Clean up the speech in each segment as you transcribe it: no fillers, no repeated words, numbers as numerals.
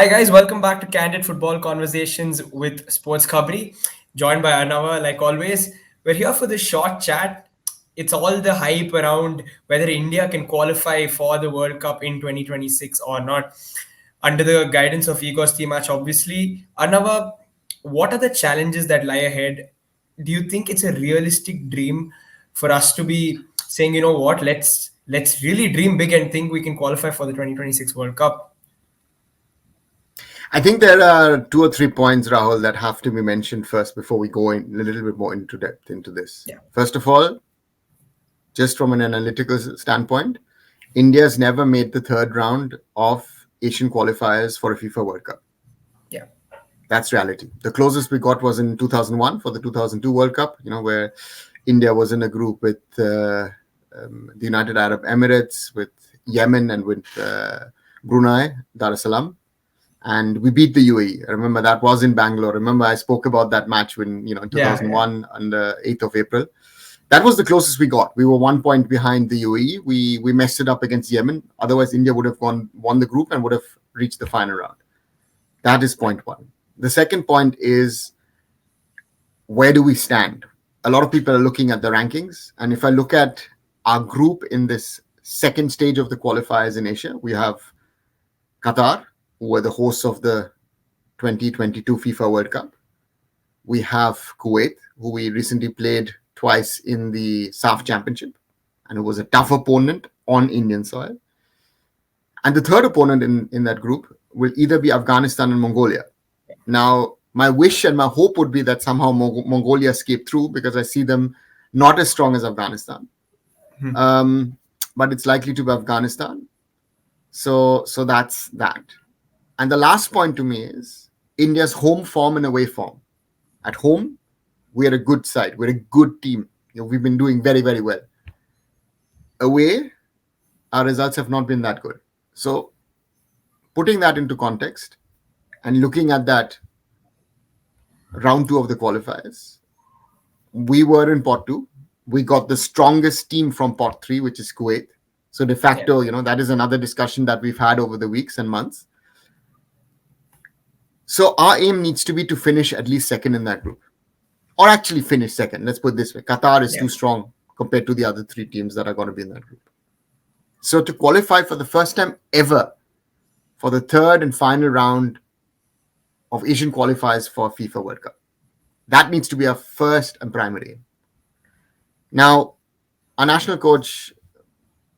Hi guys, welcome back to Candid Football Conversations with SportsKhabri, joined by Arunava. Like always, we're here for this short chat. It's all the hype around whether India can qualify for the World Cup in 2026 or not, under the guidance of Igor's team match. Obviously, Arunava, what are the challenges that lie ahead? Do you think it's a realistic dream for us to be saying, you know what, let's really dream big and think we can qualify for the 2026 World Cup? I think there are two or three points, Rahul, that have to be mentioned first before we go in a little bit more into depth into this. Yeah. First of all, just from an analytical standpoint, India's never made the third round of Asian qualifiers for a FIFA World Cup. Yeah. That's reality. The closest we got was in 2001 for the 2002 World Cup, where India was in a group with the United Arab Emirates, with Yemen, and with Brunei, Dar es Salaam. And we beat the UAE. I remember that was in Bangalore. Remember I spoke about that match when, in 2001 on the 8th of April. That was the closest we got. We were 1 point behind the UAE. We messed it up against Yemen. Otherwise, India would have won the group and would have reached the final round. That is point one. The second point is, where do we stand? A lot of people are looking at the rankings. And if I look at our group in this second stage of the qualifiers in Asia, we have Qatar, who were the hosts of the 2022 FIFA World Cup. We have Kuwait, who we recently played twice in the SAF Championship, and it was a tough opponent on Indian soil. And the third opponent in that group will either be Afghanistan and Mongolia. Now, my wish and my hope would be that somehow Mongolia escape through, because I see them not as strong as Afghanistan. But it's likely to be Afghanistan. So that's that. And the last point to me is India's home form and away form. At home, we are a good side. We're a good team. We've been doing very, very well. Away, our results have not been that good. So putting that into context and looking at that round two of the qualifiers, we were in pot two. We got the strongest team from pot three, which is Kuwait. So de facto, that is another discussion that we've had over the weeks and months. So our aim needs to be to finish at least second in that group, or actually finish second. Let's put it this way. Qatar is too strong compared to the other three teams that are going to be in that group. So to qualify for the first time ever for the third and final round of Asian qualifiers for FIFA World Cup, that needs to be our first and primary aim. Now, our national coach,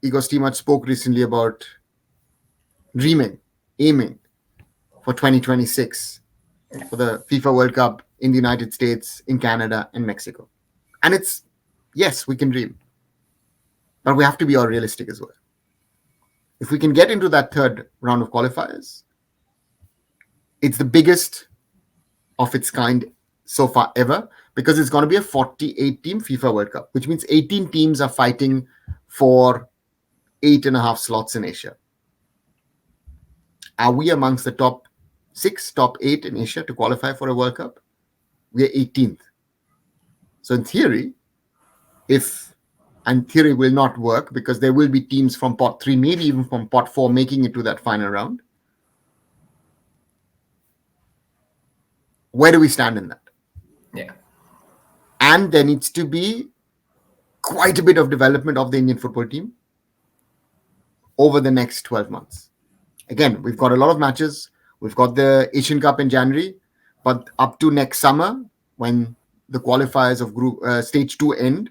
Igor Stimac, spoke recently about dreaming, aiming for 2026 for the FIFA World Cup in the United States, in Canada, and Mexico. And it's, yes, we can dream, but we have to be all realistic as well. If we can get into that third round of qualifiers, it's the biggest of its kind so far ever, because it's going to be a 48-team FIFA World Cup, which means 18 teams are fighting for 8.5 slots in Asia. Are we amongst the top 6, top 8 in Asia to qualify for a World Cup? We are 18th. So in theory, theory will not work, because there will be teams from pot 3, maybe even from pot 4, making it to that final round. Where do we stand in that? Yeah. And there needs to be quite a bit of development of the Indian football team over the next 12 months. Again, we've got a lot of matches. We've got the Asian Cup in January, but up to next summer, when the qualifiers of group stage 2 end,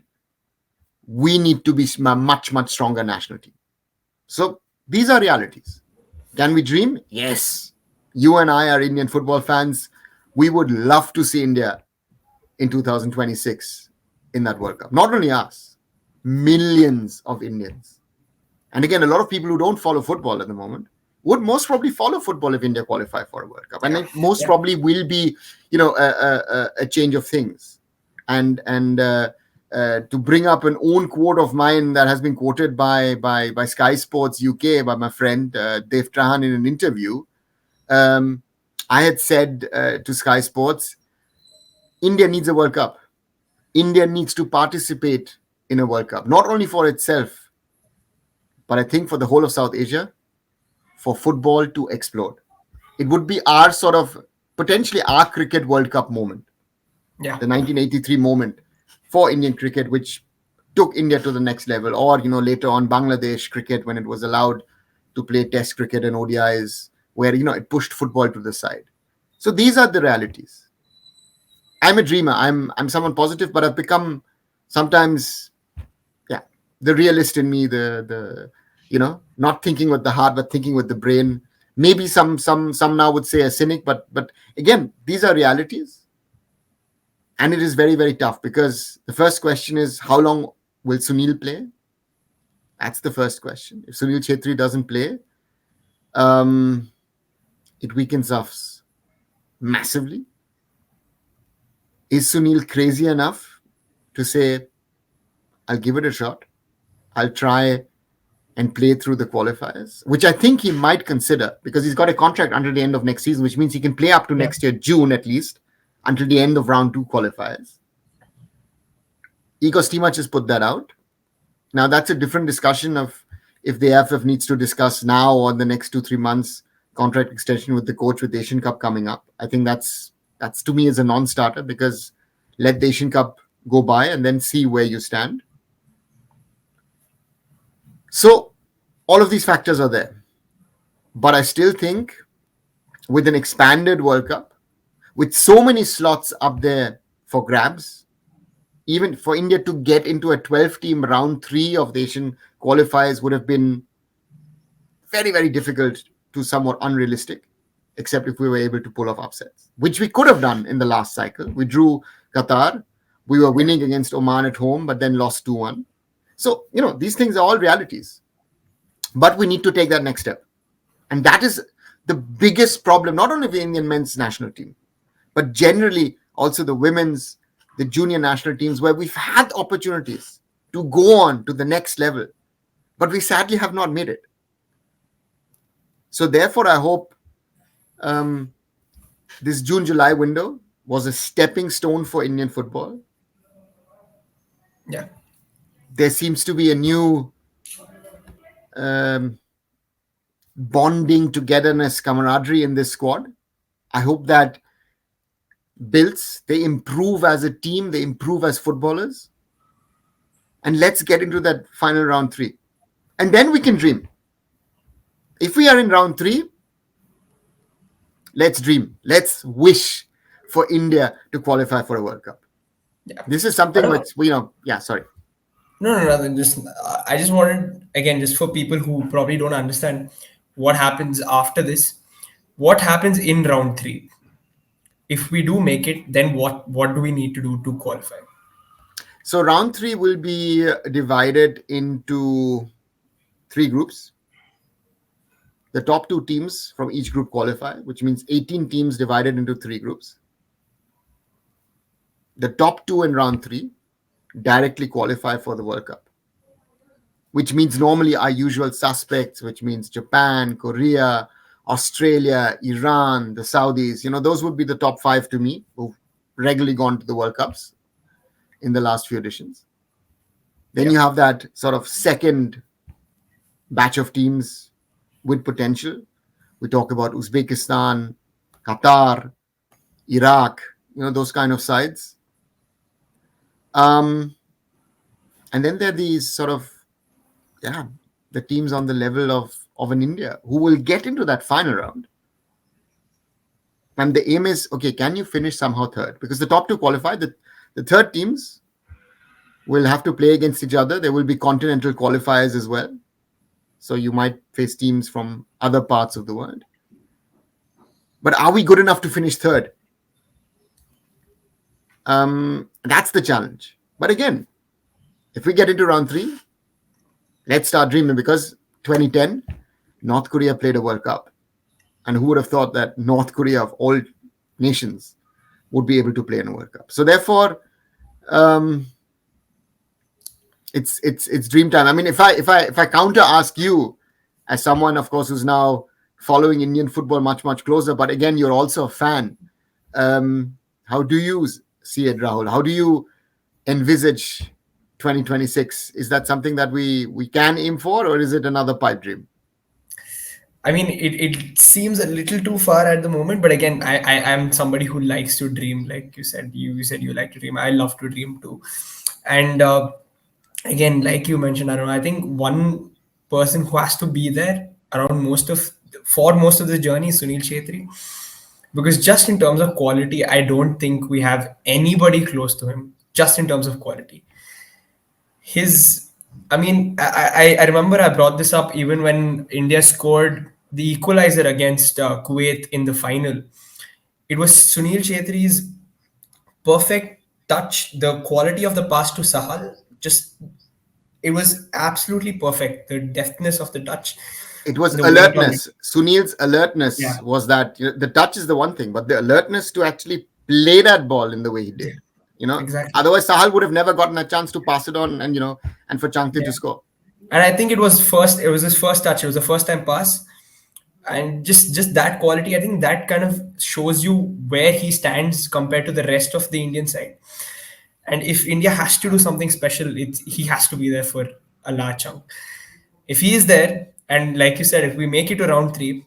we need to be a much, much stronger national team. So these are realities. Can we dream? Yes. You and I are Indian football fans. We would love to see India in 2026 in that World Cup. Not only us, millions of Indians. And again, a lot of people who don't follow football at the moment would most probably follow football if India qualify for a World Cup. And it most probably will be, a change of things. And to bring up an own quote of mine that has been quoted by Sky Sports UK, by my friend Dave Trahan in an interview, I had said to Sky Sports, India needs a World Cup. India needs to participate in a World Cup, not only for itself, but I think for the whole of South Asia, for football to explode. It would be our sort of potentially our cricket World Cup moment, Yeah. the 1983 moment for Indian cricket, which took India to the next level. Or later on Bangladesh cricket when it was allowed to play Test cricket and ODIs, where it pushed football to the side. So these are the realities. I'm a dreamer. I'm someone positive, but I've become sometimes, yeah, the realist in me, the not thinking with the heart but thinking with the brain. Maybe some now would say a cynic, but again, these are realities, and it is very, very tough because the first question is, how long will Sunil play? That's the first question. If Sunil Chetri doesn't play, um, it weakens us massively. Is Sunil crazy enough to say, I'll give it a shot? I'll try and play through the qualifiers, which I think he might consider because he's got a contract until the end of next season, which means he can play up to Yeah. next year, June at least, until the end of round 2 qualifiers. Igor Stimac has put that out. Now, that's a different discussion of if the AFF needs to discuss now or the next 2-3 months contract extension with the coach with the Asian Cup coming up. I think that's to me is a non-starter because let the Asian Cup go by and then see where you stand. So all of these factors are there. But I still think with an expanded World Cup, with so many slots up there for grabs, even for India to get into a 12-team round 3 of the Asian qualifiers would have been very, very difficult to somewhat unrealistic, except if we were able to pull off upsets, which we could have done in the last cycle. We drew Qatar. We were winning against Oman at home, but then lost 2-1. So, these things are all realities. But we need to take that next step. And that is the biggest problem, not only of the Indian men's national team, but generally also the women's, the junior national teams, where we've had opportunities to go on to the next level, but we sadly have not made it. So therefore, I hope this June-July window was a stepping stone for Indian football. Yeah. There seems to be a new bonding, togetherness, camaraderie in this squad. I hope that builds, they improve as a team, they improve as footballers. And let's get into that final round 3. And then we can dream. If we are in round 3, let's dream. Let's wish for India to qualify for a World Cup. Yeah. This is something which, yeah, sorry. No. Then just I just wanted again, just for people who probably don't understand what happens after this. What happens in round 3? If we do make it, then what do we need to do to qualify? So round 3 will be divided into 3 groups. The top 2 teams from each group qualify, which means 18 teams divided into 3 groups. The top 2 in round 3 directly qualify for the World Cup, which means normally our usual suspects, which means Japan, Korea, Australia, Iran, the Saudis. Those would be the top 5 to me who've regularly gone to the World Cups in the last few editions. Then you have that sort of second batch of teams with potential. We talk about Uzbekistan, Qatar, Iraq, those kind of sides. And then there are these sort of, the teams on the level of an India who will get into that final round. And the aim is, okay, can you finish somehow third? Because the top 2 qualify. The third teams will have to play against each other. There will be continental qualifiers as well. So you might face teams from other parts of the world. But are we good enough to finish third? That's the challenge. But again, if we get into round 3, let's start dreaming, because 2010, North Korea played a World Cup. And who would have thought that North Korea, of all nations, would be able to play in a World Cup? So therefore, it's dream time. I mean, if I counter ask you, as someone, of course, who's now following Indian football much, much closer, but again, you're also a fan. How do you see it, Rahul? How do you envisage 2026? Is that something that we can aim for, or is it another pipe dream? I mean, it seems a little too far at the moment, but again, I am somebody who likes to dream. Like you said, you said you like to dream. I love to dream too. And again, like you mentioned, I don't know. I think one person who has to be there around most of the journey is Sunil Chetri, because just in terms of quality, I don't think we have anybody close to him. Just in terms of quality, his I mean, I remember I brought this up even when India scored the equalizer against Kuwait in the final. It was Sunil Chetri's perfect touch, the quality of the pass to Sahal, just it was absolutely perfect. The deftness of the touch, It was the weight on it. alertness. Sunil's alertness Yeah, was that, the touch is the one thing, but the alertness to actually play that ball in the way he did. yeah, exactly. Otherwise Sahal would have never gotten a chance to pass it on, and and for Changte to Yeah, score. and I think it was first. It was his first touch. It was a first time pass, and just that quality. I think that kind of shows you where he stands compared to the rest of the Indian side. And if India has to do something special, he has to be there for a large chunk. If he is there, and like you said, if we make it to round three,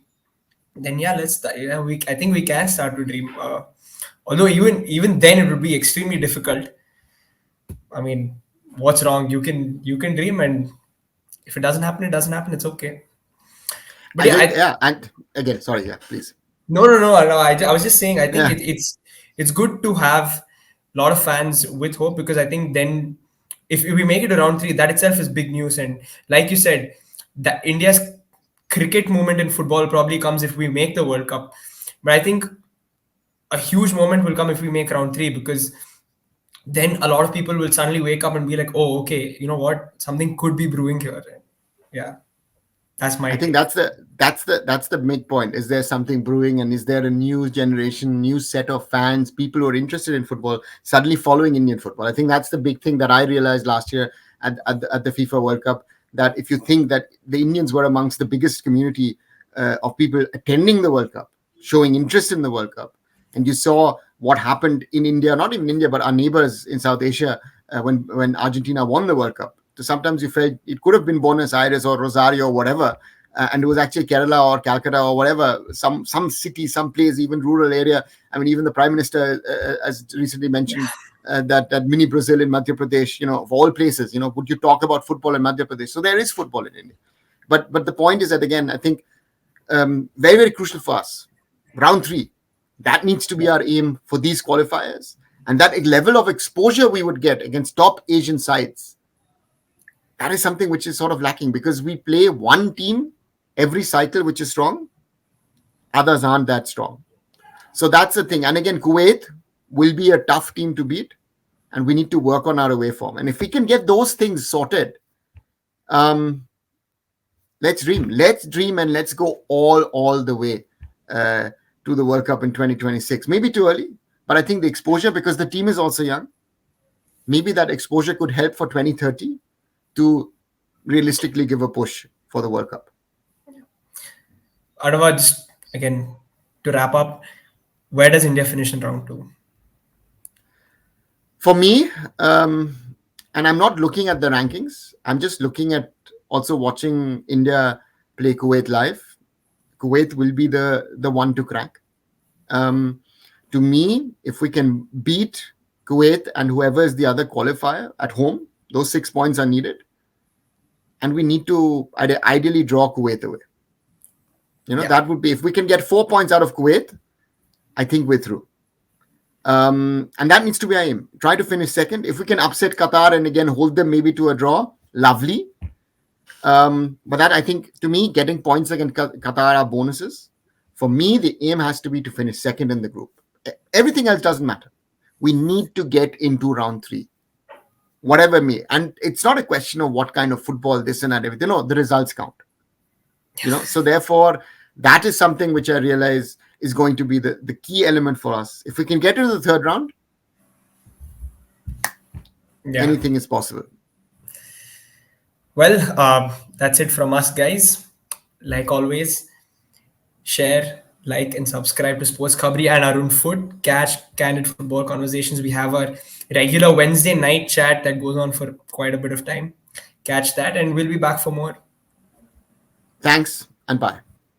then yeah, let's start. Yeah, I think we can start to dream. Although even then, it would be extremely difficult. I mean, what's wrong? You can dream, and if it doesn't happen, it doesn't happen. It's okay. But I yeah, think, yeah, and again, sorry, yeah, please. no. I was just saying. I think Yeah, it's good to have a lot of fans with hope, because I think then if we make it to round three, that itself is big news. And like you said, that India's cricket movement in football probably comes if we make the World Cup. But I think a huge moment will come if we make round three, because then a lot of people will suddenly wake up and be like, oh, okay, you know what? Something could be brewing here. Yeah, that's my I think take. that's the midpoint. Is there something brewing, and is there a new generation, new set of fans, people who are interested in football suddenly following Indian football? I think that's the big thing that I realized last year at the FIFA World Cup. That if you think that the Indians were amongst the biggest community of people attending the World Cup, showing interest in the World Cup, and you saw what happened in India, not even India, but our neighbors in South Asia when Argentina won the World Cup. So sometimes you felt it could have been Buenos Aires or Rosario or whatever, and it was actually Kerala or Calcutta or whatever, some city, some place, even rural area. I mean, even the Prime Minister has recently mentioned that mini Brazil in Madhya Pradesh, of all places, would you talk about football in Madhya Pradesh? So there is football in India. But the point is that, again, I think very, very crucial for us. Round three, that needs to be our aim for these qualifiers. And that level of exposure we would get against top Asian sides, that is something which is sort of lacking, because we play one team every cycle which is strong, others aren't that strong. So that's the thing. And again, Kuwait will be a tough team to beat, and we need to work on our away form. And if we can get those things sorted, let's dream, and let's go all the way to the World Cup in 2026. Maybe too early, but I think the exposure, because the team is also young, maybe that exposure could help for 2030 to realistically give a push for the World Cup. Arunava, just again to wrap up, where does India finish in round two? For me, and I'm not looking at the rankings, I'm just looking at also watching India play Kuwait live. Kuwait will be the one to crack. To me, if we can beat Kuwait and whoever is the other qualifier at home, those 6 points are needed. And we need to ideally draw Kuwait away. Yeah. That would be, if we can get 4 points out of Kuwait, I think we're through. And that needs to be our aim. Try to finish second. If we can upset Qatar and again hold them maybe to a draw, lovely. But that, I think, to me, getting points against Qatar are bonuses. For me, the aim has to be to finish second in the group. Everything else doesn't matter. We need to get into round three, whatever may. And it's not a question of what kind of football, this and that, everything. No, the results count. So therefore, that is something which I realize is going to be the key element for us. If we can get into the third round, anything is possible. Well, that's it from us, guys. Like always, share, like, and subscribe to SportsKhabri and arunfoot. Catch Candid Football Conversations. We have our regular Wednesday night chat that goes on for quite a bit of time. Catch that, and we'll be back for more. Thanks, and bye.